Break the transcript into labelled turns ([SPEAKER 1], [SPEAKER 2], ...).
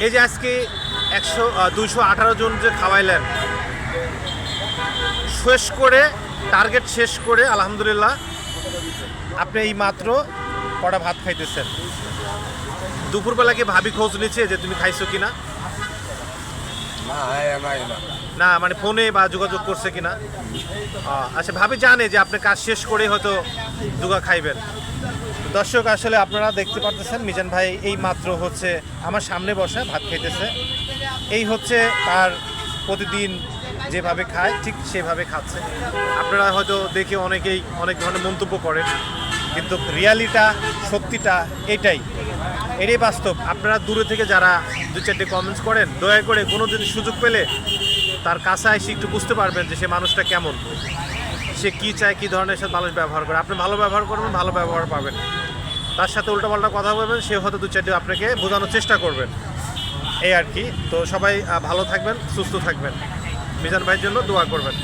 [SPEAKER 1] এই যে আজকে 218 জন যে খাওয়াইলেন, শেষ করে টার্গেট শেষ করে আলহামদুলিল্লাহ আপনি এই মাত্র কটা ভাত খাইতেছেন। দুপুরবেলা কি ভাবি খোঁজ নিচ্ছে যে তুমি খাইছো কিনা? না মানে ফোনে বা যোগাযোগ করছে কিনা? আচ্ছা, ভাবি জানে যে আপনি কাজ শেষ করে হয়তো দুগা খাইবেন। দর্শক আসলে আপনারা দেখতে পারতেছেন মিজান ভাই এই মাত্র হচ্ছে আমার সামনে বসে ভাত খাইতেছে। এই হচ্ছে তার প্রতিদিন যেভাবে খায় ঠিক সেভাবে খাচ্ছে। আপনারা হয়তো দেখে অনেকেই অনেক ধরনের মন্তব্য করেন, কিন্তু রিয়ালিটা সত্যিটা এটাই বাস্তব। আপনারা দূরে থেকে যারা দু চারটে কমেন্টস করেন, দয়া করে কোনো দিন সুযোগ পেলে তার কাছে এসে একটু বুঝতে পারবেন যে সে মানুষটা কেমন, সে কী চায়, কী ধরনের সাথে মানুষ ব্যবহার করে। আপনি ভালো ব্যবহার করবেন, ভালো ব্যবহার পাবেন। তার সাথে উল্টাপাল্টা কথা বলবেন, সে হয়তো দু চারটে আপনাকে বোঝানোর চেষ্টা করবেন, এই আর কি। তো সবাই ভালো থাকবেন, সুস্থ থাকবেন, মিজান ভাইয়ের জন্য দোয়া করবেন।